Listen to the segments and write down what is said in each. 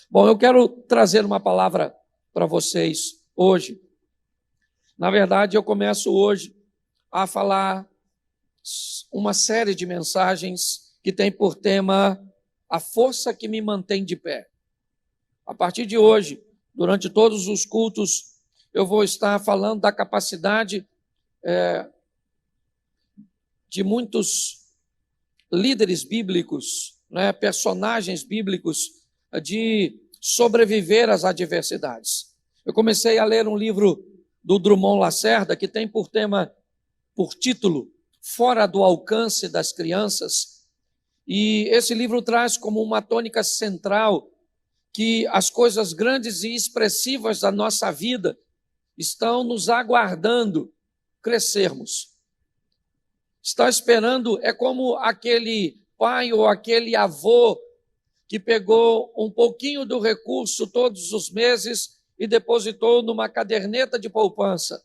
Bom, eu quero trazer uma palavra para vocês hoje. Na verdade, eu começo hoje a falar uma série de mensagens que tem por tema a força que me mantém de pé. A partir de hoje, durante todos os cultos, eu vou estar falando da capacidade de muitos líderes bíblicos, personagens bíblicos, de sobreviver às adversidades. Eu comecei a ler um livro do Drummond Lacerda, que tem por título, Fora do Alcance das Crianças, e esse livro traz como uma tônica central que as coisas grandes e expressivas da nossa vida estão nos aguardando crescermos. Está esperando, é como aquele pai ou aquele avô que pegou um pouquinho do recurso todos os meses e depositou numa caderneta de poupança,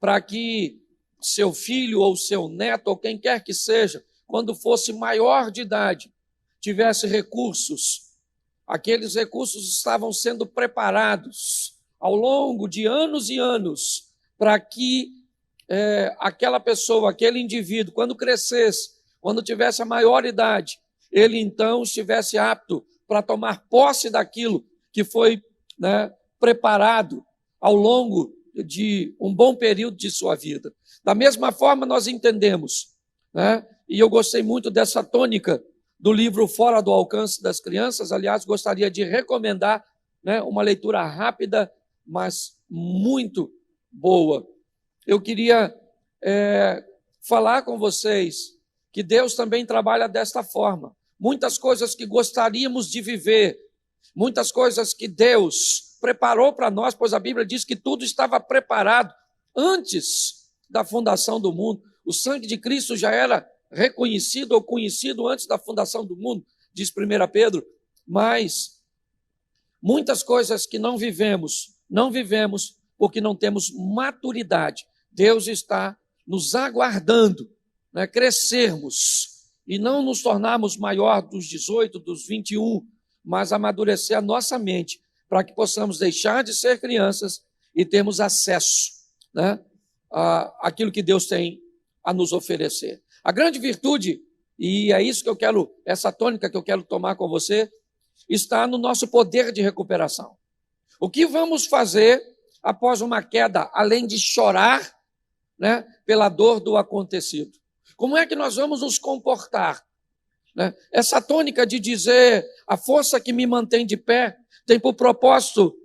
para que seu filho ou seu neto, ou quem quer que seja, quando fosse maior de idade, tivesse recursos. Aqueles recursos estavam sendo preparados ao longo de anos e anos, para que aquela pessoa, aquele indivíduo, quando crescesse, quando tivesse a maior idade, ele então estivesse apto para tomar posse daquilo que foi preparado ao longo de um bom período de sua vida. Da mesma forma, nós entendemos, e eu gostei muito dessa tônica do livro Fora do Alcance das Crianças. Aliás, gostaria de recomendar uma leitura rápida, mas muito boa. Eu queria falar com vocês que Deus também trabalha desta forma. Muitas coisas que gostaríamos de viver, muitas coisas que Deus preparou para nós, pois a Bíblia diz que tudo estava preparado antes da fundação do mundo. O sangue de Cristo já era reconhecido ou conhecido antes da fundação do mundo, diz 1 Pedro, mas muitas coisas que não vivemos porque não temos maturidade. Deus está nos aguardando, crescermos e não nos tornarmos maior dos 18, dos 21, mas amadurecer a nossa mente, para que possamos deixar de ser crianças e termos acesso àquilo que Deus tem a nos oferecer. A grande virtude, e é isso que eu quero, essa tônica que eu quero tomar com você, está no nosso poder de recuperação. O que vamos fazer após uma queda, além de chorar pela dor do acontecido? Como é que nós vamos nos comportar? Essa tônica de dizer a força que me mantém de pé tem por propósito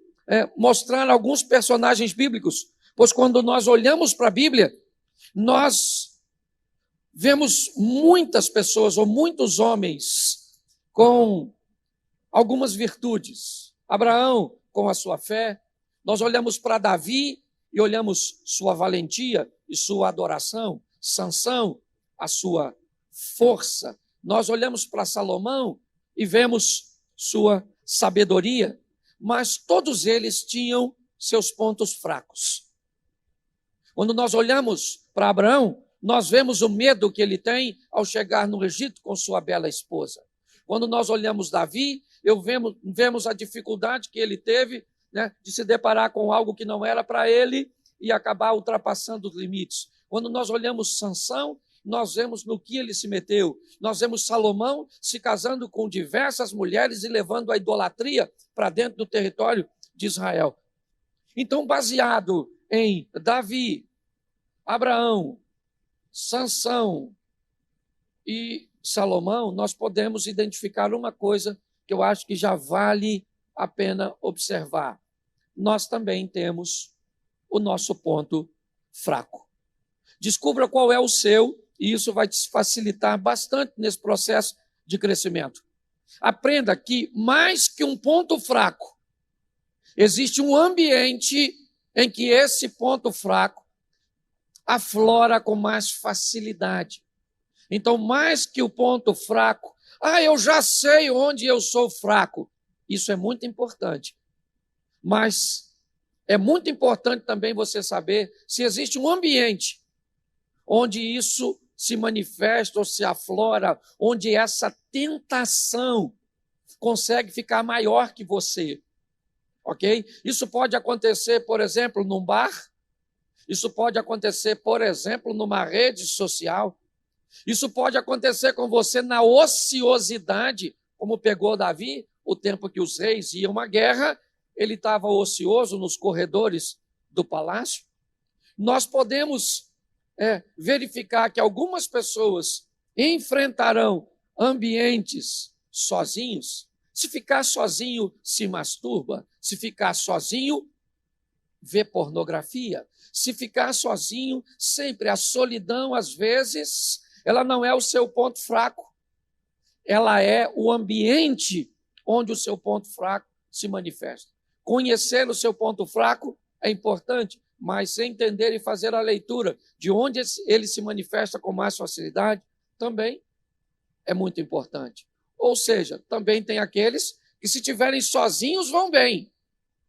mostrar alguns personagens bíblicos, pois quando nós olhamos para a Bíblia, nós vemos muitas pessoas ou muitos homens com algumas virtudes. Abraão com a sua fé, nós olhamos para Davi e olhamos sua valentia e sua adoração, Sansão, a sua força. Nós olhamos para Salomão e vemos sua sabedoria, mas todos eles tinham seus pontos fracos. Quando nós olhamos para Abraão, nós vemos o medo que ele tem ao chegar no Egito com sua bela esposa. Quando nós olhamos Davi, vemos a dificuldade que ele teve de se deparar com algo que não era para ele e acabar ultrapassando os limites. Quando nós olhamos Sansão, nós vemos no que ele se meteu. Nós vemos Salomão se casando com diversas mulheres e levando a idolatria para dentro do território de Israel. Então, baseado em Davi, Abraão, Sansão e Salomão, nós podemos identificar uma coisa que eu acho que já vale a pena observar. Nós também temos o nosso ponto fraco. Descubra qual é o seu, e isso vai te facilitar bastante nesse processo de crescimento. Aprenda que, mais que um ponto fraco, existe um ambiente em que esse ponto fraco aflora com mais facilidade. Então, mais que o ponto fraco, eu já sei onde eu sou fraco. Isso é muito importante. Mas é muito importante também você saber se existe um ambiente onde isso se manifesta ou se aflora, onde essa tentação consegue ficar maior que você, ok? Isso pode acontecer, por exemplo, num bar. Isso pode acontecer, por exemplo, numa rede social. Isso pode acontecer com você na ociosidade, como pegou Davi, o tempo que os reis iam à guerra, ele estava ocioso nos corredores do palácio. Nós podemos verificar que algumas pessoas enfrentarão ambientes sozinhos. Se ficar sozinho, se masturba. Se ficar sozinho, vê pornografia. Se ficar sozinho, sempre a solidão, às vezes, ela não é o seu ponto fraco. Ela é o ambiente onde o seu ponto fraco se manifesta. Conhecer o seu ponto fraco é importante, mas entender e fazer a leitura de onde ele se manifesta com mais facilidade também é muito importante. Ou seja, também tem aqueles que, se estiverem sozinhos, vão bem,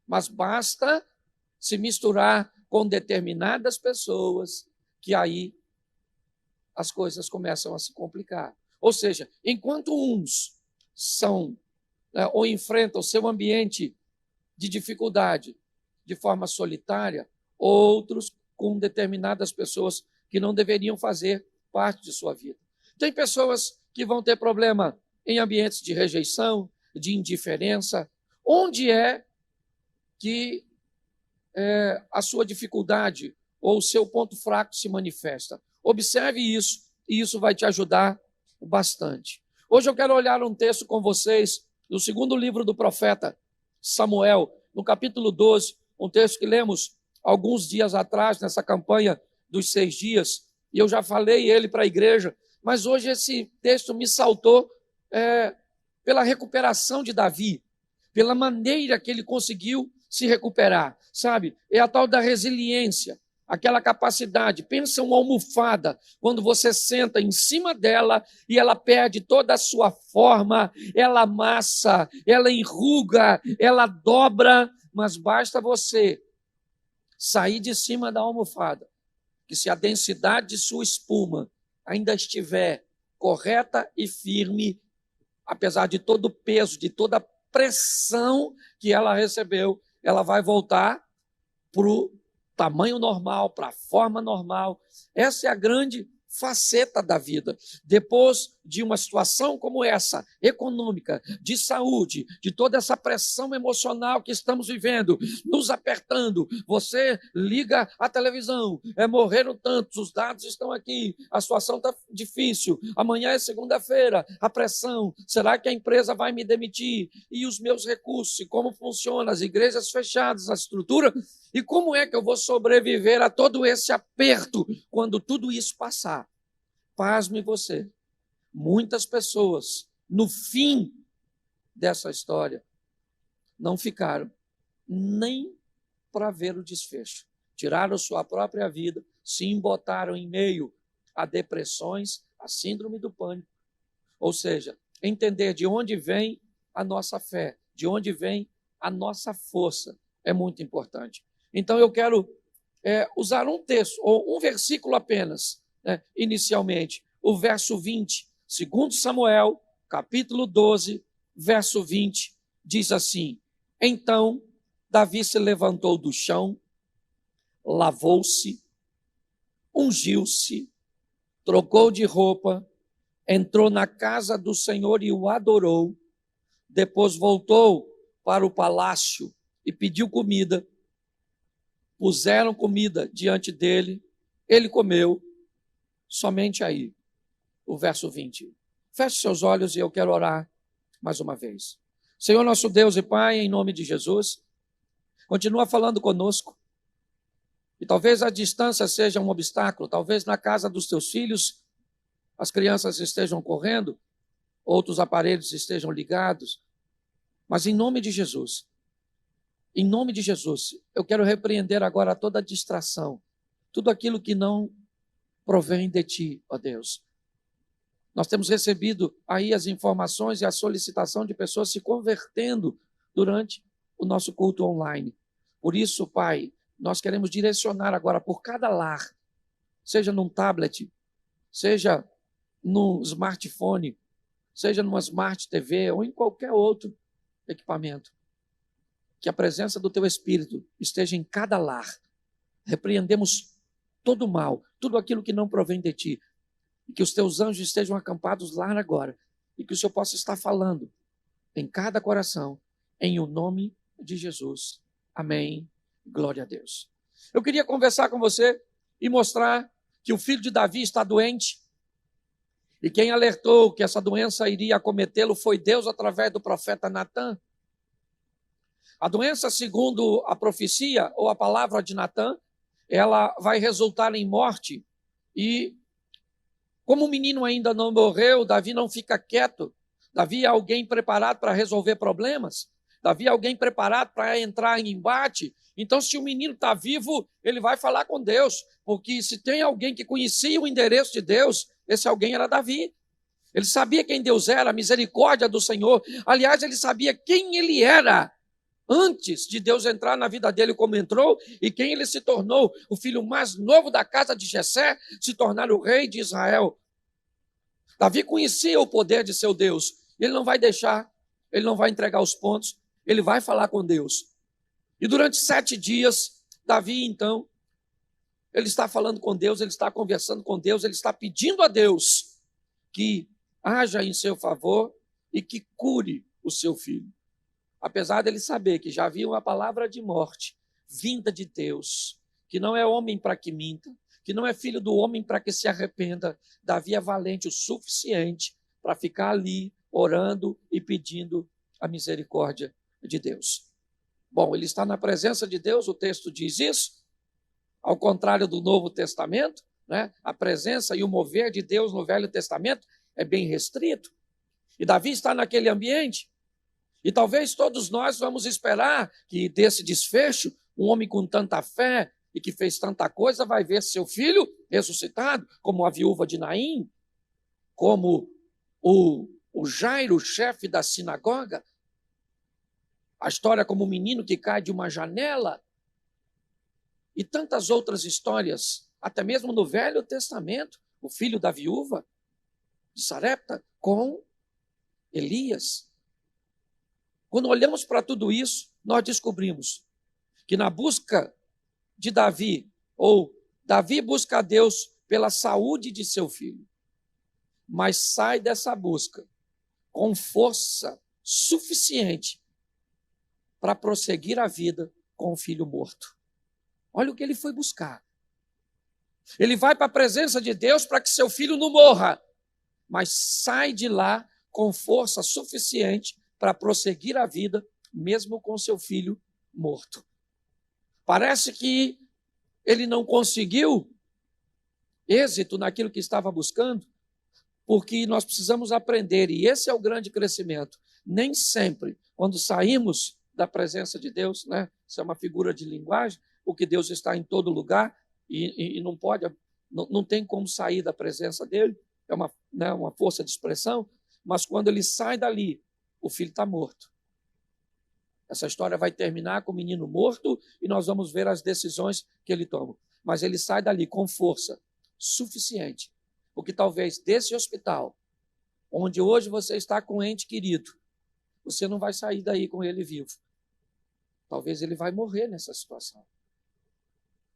mas basta se misturar com determinadas pessoas que aí as coisas começam a se complicar. Ou seja, enquanto uns são ou enfrentam seu ambiente de dificuldade de forma solitária, outros com determinadas pessoas que não deveriam fazer parte de sua vida. Tem pessoas que vão ter problema em ambientes de rejeição, de indiferença. Onde é que a sua dificuldade ou o seu ponto fraco se manifesta? Observe isso, e isso vai te ajudar bastante. Hoje eu quero olhar um texto com vocês do segundo livro do profeta Samuel, no capítulo 12, um texto que lemos alguns dias atrás, nessa campanha dos 6 dias, e eu já falei ele para a igreja, mas hoje esse texto me saltou pela recuperação de Davi, pela maneira que ele conseguiu se recuperar, sabe? É a tal da resiliência, aquela capacidade. Pensa uma almofada, quando você senta em cima dela e ela perde toda a sua forma, ela amassa, ela enruga, ela dobra, mas basta você sair de cima da almofada, que se a densidade de sua espuma ainda estiver correta e firme, apesar de todo o peso, de toda a pressão que ela recebeu, ela vai voltar para o tamanho normal, para a forma normal. Essa é a grande faceta da vida. Depois de uma situação como essa, econômica, de saúde, de toda essa pressão emocional que estamos vivendo, nos apertando, você liga a televisão, morreram tantos, os dados estão aqui, a situação está difícil, amanhã é segunda-feira, a pressão, será que a empresa vai me demitir? E os meus recursos, e como funciona, as igrejas fechadas, a estrutura, e como é que eu vou sobreviver a todo esse aperto quando tudo isso passar? Pasme você. Muitas pessoas, no fim dessa história, não ficaram nem para ver o desfecho. Tiraram sua própria vida, se embotaram em meio a depressões, a síndrome do pânico. Ou seja, entender de onde vem a nossa fé, de onde vem a nossa força, é muito importante. Então eu quero usar um texto, ou um versículo apenas, inicialmente, o verso 20, 2 Samuel, capítulo 12, verso 20, diz assim: Então Davi se levantou do chão, lavou-se, ungiu-se, trocou de roupa, entrou na casa do Senhor e o adorou, depois voltou para o palácio e pediu comida. Puseram comida diante dele, ele comeu. Somente aí, o verso 20. Feche seus olhos e eu quero orar mais uma vez. Senhor nosso Deus e Pai, em nome de Jesus, continua falando conosco. E talvez a distância seja um obstáculo, talvez na casa dos teus filhos as crianças estejam correndo, outros aparelhos estejam ligados, mas em nome de Jesus, eu quero repreender agora toda distração, tudo aquilo que não provém de ti, ó Deus. Nós temos recebido aí as informações e a solicitação de pessoas se convertendo durante o nosso culto online. Por isso, Pai, nós queremos direcionar agora por cada lar, seja num tablet, seja num smartphone, seja numa Smart TV ou em qualquer outro equipamento, que a presença do teu Espírito esteja em cada lar. Repreendemos todo o mal, tudo aquilo que não provém de ti, e que os teus anjos estejam acampados lá agora, e que o Senhor possa estar falando em cada coração, em o nome de Jesus. Amém. Glória a Deus. Eu queria conversar com você e mostrar que o filho de Davi está doente, e quem alertou que essa doença iria acometê-lo foi Deus através do profeta Natã. A doença, segundo a profecia ou a palavra de Natã, ela vai resultar em morte. E como o menino ainda não morreu, Davi não fica quieto. Davi é alguém preparado para resolver problemas. Davi é alguém preparado para entrar em embate. Então, se o menino está vivo, ele vai falar com Deus. Porque se tem alguém que conhecia o endereço de Deus, esse alguém era Davi. Ele sabia quem Deus era, a misericórdia do Senhor. Aliás, ele sabia quem ele era antes de Deus entrar na vida dele como entrou, e quem ele se tornou, o filho mais novo da casa de Jessé, se tornar o rei de Israel. Davi conhecia o poder de seu Deus. Ele não vai deixar, ele não vai entregar os pontos, ele vai falar com Deus. E durante 7 dias, Davi, então, ele está falando com Deus, ele está conversando com Deus, ele está pedindo a Deus que haja em seu favor e que cure o seu filho. Apesar dele saber que já havia uma palavra de morte vinda de Deus, que não é homem para que minta, que não é filho do homem para que se arrependa, Davi é valente o suficiente para ficar ali orando e pedindo a misericórdia de Deus. Bom, ele está na presença de Deus, o texto diz isso, ao contrário do Novo Testamento, né? A presença e o mover de Deus no Velho Testamento é bem restrito. E Davi está naquele ambiente. E talvez todos nós vamos esperar que desse desfecho, um homem com tanta fé e que fez tanta coisa vai ver seu filho ressuscitado, como a viúva de Naim, como o Jairo, chefe da sinagoga. A história como o menino que cai de uma janela. E tantas outras histórias, até mesmo no Velho Testamento, o filho da viúva de Sarepta com Elias. Quando olhamos para tudo isso, nós descobrimos que na busca de Davi, ou Davi busca a Deus pela saúde de seu filho, mas sai dessa busca com força suficiente para prosseguir a vida com o filho morto. Olha o que ele foi buscar. Ele vai para a presença de Deus para que seu filho não morra, mas sai de lá com força suficiente para prosseguir a vida, mesmo com seu filho morto. Parece que ele não conseguiu êxito naquilo que estava buscando, porque nós precisamos aprender, e esse é o grande crescimento. Nem sempre, quando saímos da presença de Deus, né? Isso é uma figura de linguagem, porque Deus está em todo lugar e não pode, não tem como sair da presença dele, é uma força de expressão, mas quando ele sai dali, o filho está morto. Essa história vai terminar com o menino morto e nós vamos ver as decisões que ele toma. Mas ele sai dali com força suficiente, porque talvez desse hospital, onde hoje você está com um ente querido, você não vai sair daí com ele vivo. Talvez ele vai morrer nessa situação.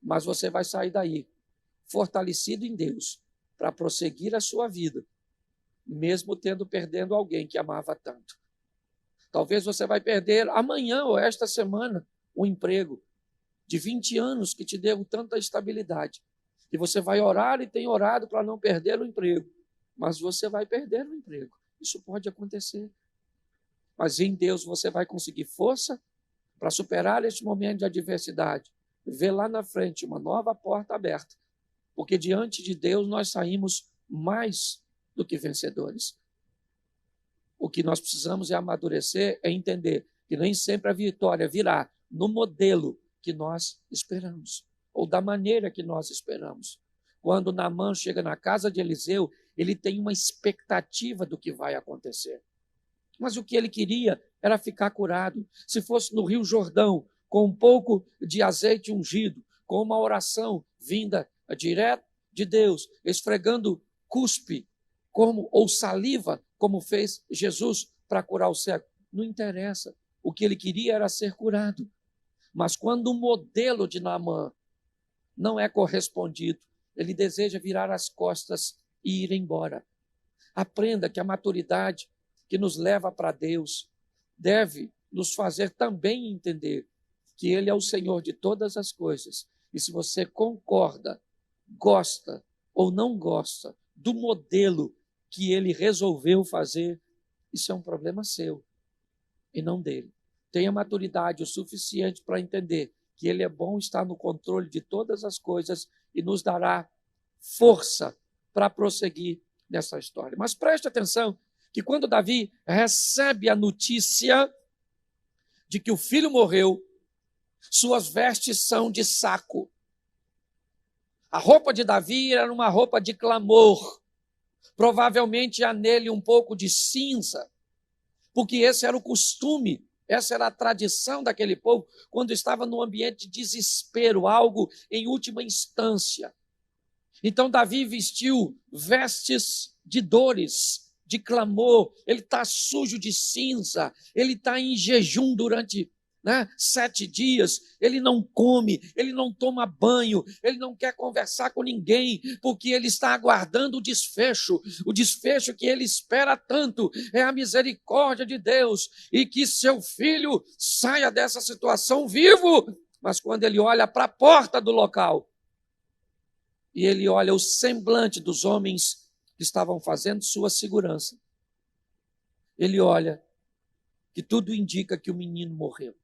Mas você vai sair daí fortalecido em Deus para prosseguir a sua vida, mesmo perdendo alguém que amava tanto. Talvez você vai perder amanhã ou esta semana um emprego de 20 anos que te deu tanta estabilidade. E você vai orar e tem orado para não perder o emprego. Mas você vai perder o emprego. Isso pode acontecer. Mas em Deus você vai conseguir força para superar este momento de adversidade. Ver lá na frente uma nova porta aberta. Porque diante de Deus nós saímos mais do que vencedores. O que nós precisamos é amadurecer, é entender que nem sempre a vitória virá no modelo que nós esperamos, ou da maneira que nós esperamos. Quando Naamã chega na casa de Eliseu, ele tem uma expectativa do que vai acontecer. Mas o que ele queria era ficar curado. Se fosse no Rio Jordão, com um pouco de azeite ungido, com uma oração vinda direto de Deus, esfregando cuspe ou saliva como fez Jesus para curar o cego. Não interessa. O que ele queria era ser curado. Mas quando o modelo de Naamã não é correspondido, ele deseja virar as costas e ir embora. Aprenda que a maturidade que nos leva para Deus deve nos fazer também entender que Ele é o Senhor de todas as coisas. E se você concorda, gosta ou não gosta do modelo que Ele resolveu fazer, isso é um problema seu e não dele. Tenha maturidade o suficiente para entender que Ele é bom, está no controle de todas as coisas e nos dará força para prosseguir nessa história. Mas preste atenção que quando Davi recebe a notícia de que o filho morreu, suas vestes são de saco. A roupa de Davi era uma roupa de clamor. Provavelmente há nele um pouco de cinza, porque esse era o costume, essa era a tradição daquele povo, quando estava num ambiente de desespero, algo em última instância. Então Davi vestiu vestes de dores, de clamor, ele está sujo de cinza, ele está em jejum durante 7 dias, ele não come, ele não toma banho, ele não quer conversar com ninguém, porque ele está aguardando o desfecho que ele espera tanto, é a misericórdia de Deus, e que seu filho saia dessa situação vivo. Mas quando ele olha para a porta do local, e ele olha o semblante dos homens que estavam fazendo sua segurança, ele olha que tudo indica que o menino morreu.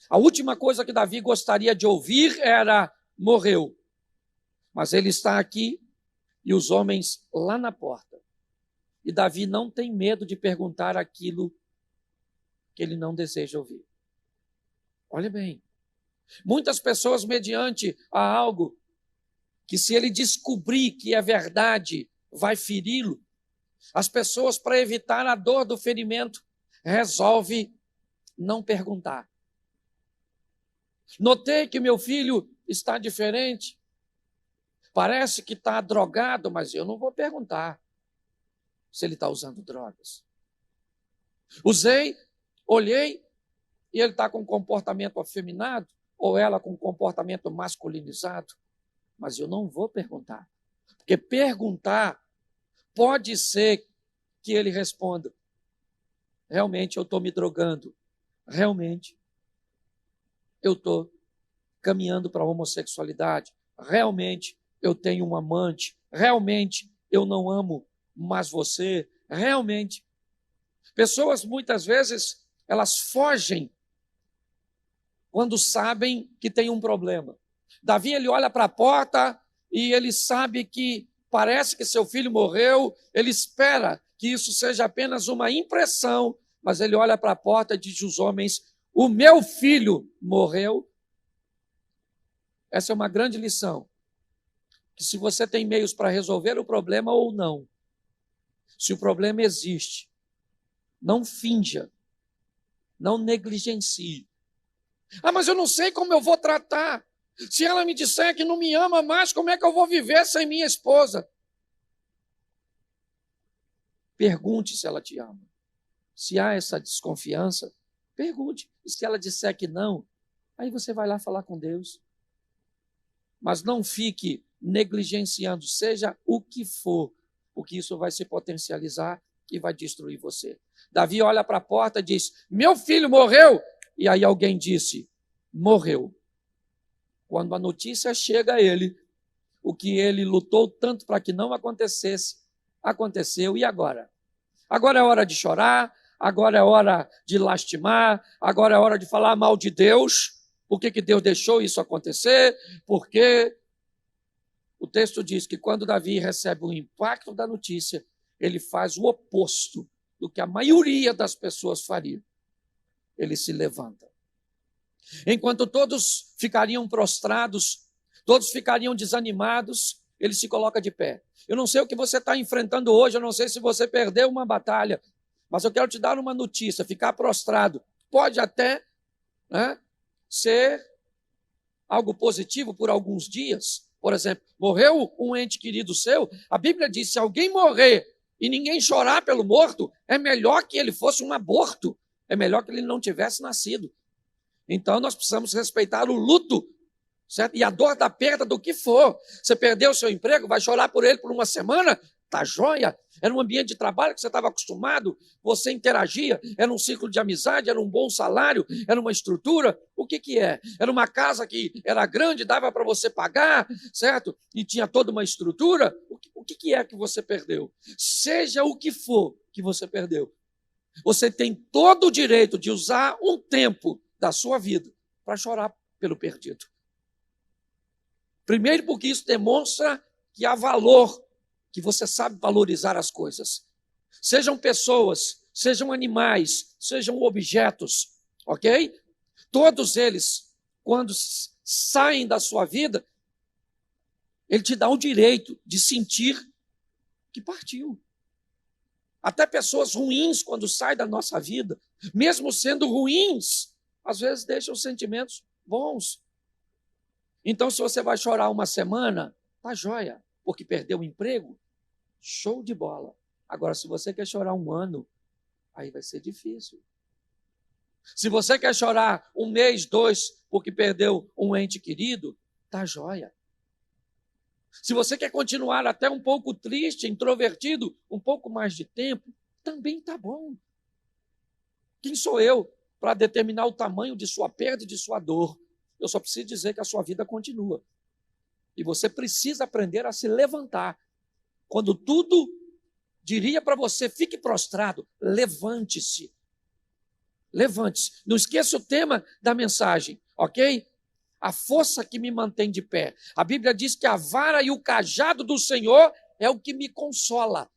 A última coisa que Davi gostaria de ouvir era: morreu. Mas ele está aqui e os homens lá na porta. E Davi não tem medo de perguntar aquilo que ele não deseja ouvir. Olha bem, muitas pessoas, mediante a algo que, se ele descobrir que é verdade, vai feri-lo, as pessoas, para evitar a dor do ferimento, resolvem não perguntar. Notei que meu filho está diferente, parece que está drogado, mas eu não vou perguntar se ele está usando drogas. Olhei, e ele está com um comportamento afeminado, ou ela com um comportamento masculinizado, mas eu não vou perguntar, porque perguntar pode ser que ele responda: realmente eu estou me drogando, realmente eu estou caminhando para a homossexualidade, realmente eu tenho um amante, realmente eu não amo mais você, realmente. Pessoas, muitas vezes, elas fogem quando sabem que tem um problema. Davi, ele olha para a porta e ele sabe que parece que seu filho morreu, ele espera que isso seja apenas uma impressão, mas ele olha para a porta e diz aos homens: o meu filho morreu. Essa é uma grande lição, que se você tem meios para resolver o problema ou não, se o problema existe, não finja, não negligencie. Mas eu não sei como eu vou tratar. Se ela me disser que não me ama mais, como é que eu vou viver sem minha esposa? Pergunte se ela te ama. Se há essa desconfiança, pergunte. E se ela disser que não, aí você vai lá falar com Deus. Mas não fique negligenciando, seja o que for, porque isso vai se potencializar e vai destruir você. Davi olha para a porta e diz: meu filho morreu. E aí alguém disse: morreu. Quando a notícia chega a ele, o que ele lutou tanto para que não acontecesse, aconteceu. E agora? Agora é hora de chorar, agora é hora de lastimar, agora é hora de falar mal de Deus. Por que Deus deixou isso acontecer? Porque o texto diz que quando Davi recebe o impacto da notícia, ele faz o oposto do que a maioria das pessoas faria. Ele se levanta. Enquanto todos ficariam prostrados, todos ficariam desanimados, ele se coloca de pé. Eu não sei o que você está enfrentando hoje, eu não sei se você perdeu uma batalha, mas eu quero te dar uma notícia: ficar prostrado pode até ser algo positivo por alguns dias. Por exemplo, morreu um ente querido seu, a Bíblia diz: se alguém morrer E ninguém chorar pelo morto, é melhor que ele fosse um aborto. É melhor que ele não tivesse nascido. Então, nós precisamos respeitar o luto, certo? E a dor da perda do que for. Você perdeu o seu emprego, vai chorar por ele por uma semana? Tá joia? Era um ambiente de trabalho que você estava acostumado, você interagia, era um ciclo de amizade, era um bom salário, era uma estrutura. O que que é? Era uma casa que era grande, dava para você pagar, certo? E tinha toda uma estrutura. O que que é que você perdeu? Seja o que for que você perdeu, você tem todo o direito de usar um tempo da sua vida para chorar pelo perdido. Primeiro, porque isso demonstra que há valor, que você sabe valorizar as coisas. Sejam pessoas, sejam animais, sejam objetos, ok? Todos eles, quando saem da sua vida, ele te dá o direito de sentir que partiu. Até pessoas ruins, quando saem da nossa vida, mesmo sendo ruins, às vezes deixam sentimentos bons. Então, se você vai chorar uma semana, tá joia, porque perdeu o emprego, show de bola. Agora, se você quer chorar um ano, aí vai ser difícil. Se você quer chorar um mês, 2, porque perdeu um ente querido, tá joia. Se você quer continuar até um pouco triste, introvertido, um pouco mais de tempo, também está bom. Quem sou eu para determinar o tamanho de sua perda e de sua dor? Eu só preciso dizer que a sua vida continua. E você precisa aprender a se levantar. Quando tudo diria para você, fique prostrado, levante-se. Levante-se. Não esqueça o tema da mensagem, ok? A força que me mantém de pé. A Bíblia diz que a vara e o cajado do Senhor é o que me consola.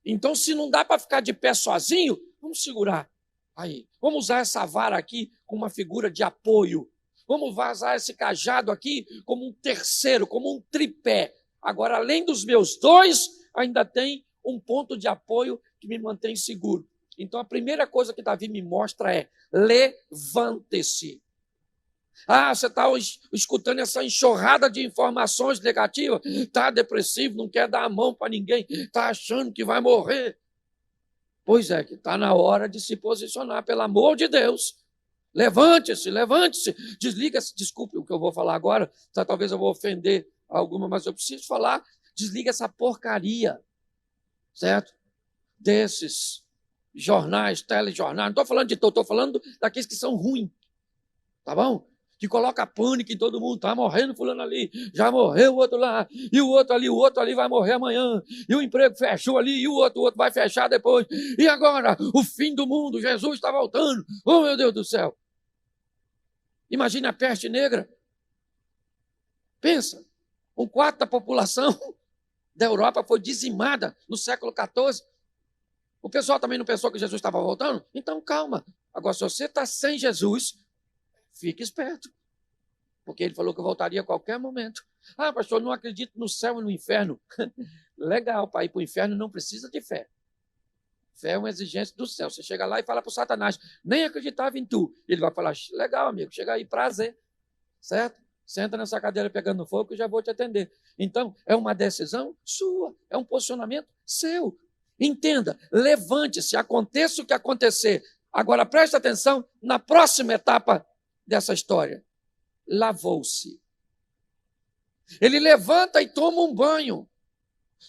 Então, se não dá para ficar de pé sozinho, vamos segurar. Aí, vamos usar essa vara aqui como uma figura de apoio. Vamos usar esse cajado aqui como um terceiro, como um tripé. Agora, além dos meus 2, ainda tem um ponto de apoio que me mantém seguro. Então, a primeira coisa que Davi me mostra é: levante-se. Ah, você está escutando essa enxurrada de informações negativas, está depressivo, não quer dar a mão para ninguém, está achando que vai morrer. Pois é, que está na hora de se posicionar, pelo amor de Deus. Levante-se, levante-se, desliga-se. Desculpe o que eu vou falar agora, talvez eu vou ofender alguma, mas eu preciso falar. Desliga essa porcaria, certo? Desses jornais, telejornais, não estou falando de todo, estou falando daqueles que são ruins, tá bom? Que coloca pânico em todo mundo, está morrendo fulano ali, já morreu o outro lá, e o outro ali vai morrer amanhã, e o emprego fechou ali, e o outro vai fechar depois, e agora, o fim do mundo, Jesus está voltando, oh meu Deus do céu. Imagine a peste negra, pensa, 1/4 da população da Europa foi dizimada no século XIV, o pessoal também não pensou que Jesus estava voltando? Então calma, agora se você está sem Jesus, fique esperto, porque ele falou que voltaria a qualquer momento. Ah, pastor, não acredito no céu e no inferno. Legal, para ir para o inferno não precisa de fé. Fé é uma exigência do céu. Você chega lá e fala para o Satanás, nem acreditava em tu. Ele vai falar, legal, amigo, chega aí, prazer. Certo? Senta nessa cadeira pegando fogo que eu já vou te atender. Então, é uma decisão sua, é um posicionamento seu. Entenda, levante-se, aconteça o que acontecer. Agora, preste atenção na próxima etapa dessa história. Lavou-se. Ele levanta e toma um banho.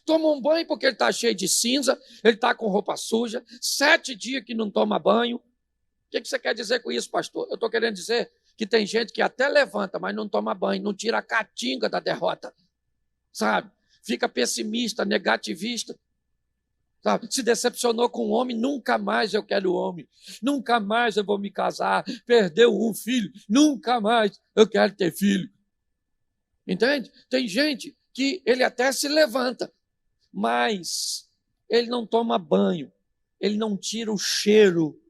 Toma um banho porque ele está cheio de cinza, ele está com roupa suja, 7 dias que não toma banho. O que você quer dizer com isso, pastor? Eu estou querendo dizer que tem gente que até levanta, mas não toma banho, não tira a catinga da derrota, sabe? Fica pessimista, negativista. Sabe? Se decepcionou com o homem, nunca mais eu quero homem, nunca mais eu vou me casar, perdeu um filho, nunca mais eu quero ter filho. Entende? Tem gente que ele até se levanta, mas ele não toma banho, ele não tira o cheiro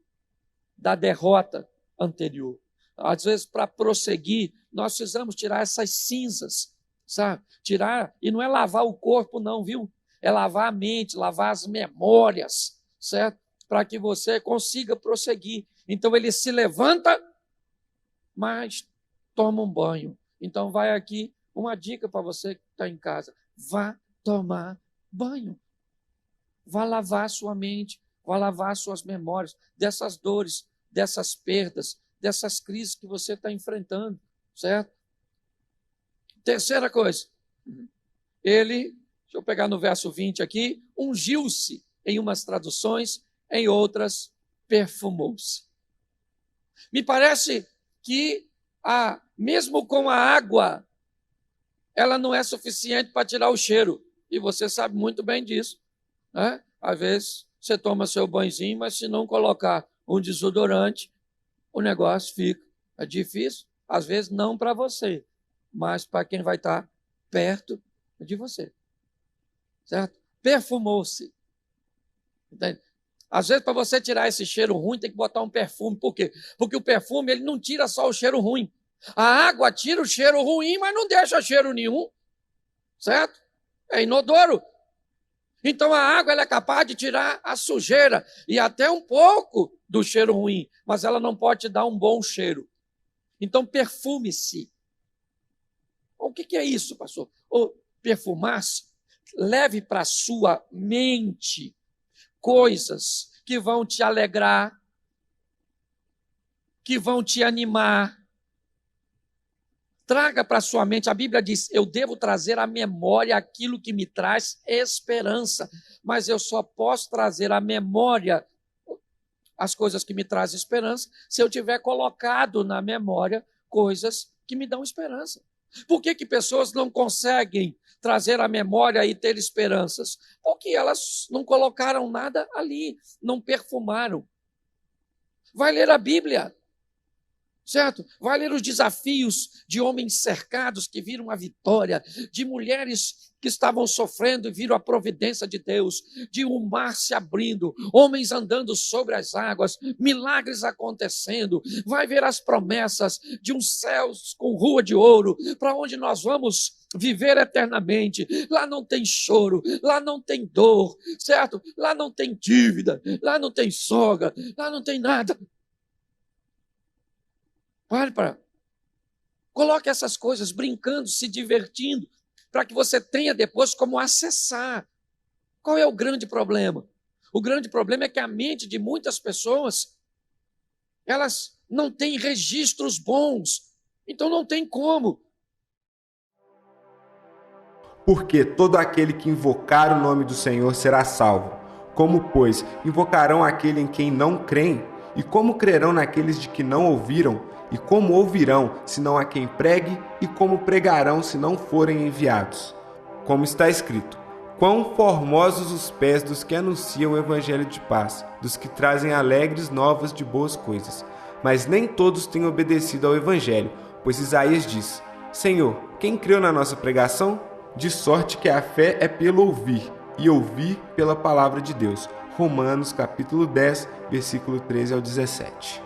da derrota anterior. Às vezes, para prosseguir, nós precisamos tirar essas cinzas, sabe? Tirar, e não é lavar o corpo não, viu? É lavar a mente, lavar as memórias, certo? Para que você consiga prosseguir. Então, ele se levanta, mas toma um banho. Então, vai aqui uma dica para você que está em casa. Vá tomar banho. vá lavar sua mente, vá lavar suas memórias dessas dores, dessas perdas, dessas crises que você está enfrentando, certo? Terceira coisa, ele, deixa eu pegar no verso 20 aqui, ungiu-se em umas traduções, em outras, perfumou-se. Me parece que, mesmo com a água, ela não é suficiente para tirar o cheiro. E você sabe muito bem disso, né? Às vezes, você toma seu banhozinho, mas se não colocar um desodorante, o negócio fica difícil. Às vezes, não para você, mas para quem vai estar perto de você. Certo? Perfumou-se. Entende? Às vezes, para você tirar esse cheiro ruim, tem que botar um perfume. Por quê? Porque o perfume ele não tira só o cheiro ruim. A água tira o cheiro ruim, mas não deixa cheiro nenhum. Certo? É inodoro. Então, a água ela é capaz de tirar a sujeira e até um pouco do cheiro ruim, mas ela não pode te dar um bom cheiro. Então, perfume-se. O que é isso, pastor? Perfumar-se. Leve para a sua mente coisas que vão te alegrar, que vão te animar. Traga para a sua mente, a Bíblia diz, eu devo trazer à memória aquilo que me traz esperança, mas eu só posso trazer à memória as coisas que me trazem esperança se eu tiver colocado na memória coisas que me dão esperança. Por que pessoas não conseguem trazer à memória e ter esperanças? Porque elas não colocaram nada ali, não perfumaram. Vai ler a Bíblia, certo? Vai ler os desafios de homens cercados que viram a vitória, de mulheres que estavam sofrendo e viram a providência de Deus, de um mar se abrindo, homens andando sobre as águas, milagres acontecendo. Vai ver as promessas de um céu com rua de ouro, para onde nós vamos viver eternamente. Lá não tem choro, lá não tem dor, certo? Lá não tem dívida, lá não tem sogra, lá não tem nada. Coloque essas coisas brincando, se divertindo, para que você tenha depois como acessar. Qual é o grande problema? O grande problema é que a mente de muitas pessoas, elas não têm registros bons, então não tem como. Porque todo aquele que invocar o nome do Senhor será salvo. Como, pois, invocarão aquele em quem não creem? E como crerão naqueles de que não ouviram? E como ouvirão, se não há quem pregue? E como pregarão, se não forem enviados? Como está escrito, quão formosos os pés dos que anunciam o evangelho de paz, dos que trazem alegres novas de boas coisas. Mas nem todos têm obedecido ao evangelho, pois Isaías diz, Senhor, quem creu na nossa pregação? De sorte que a fé é pelo ouvir, e ouvir pela palavra de Deus. Romanos capítulo 10, versículo 13 ao 17.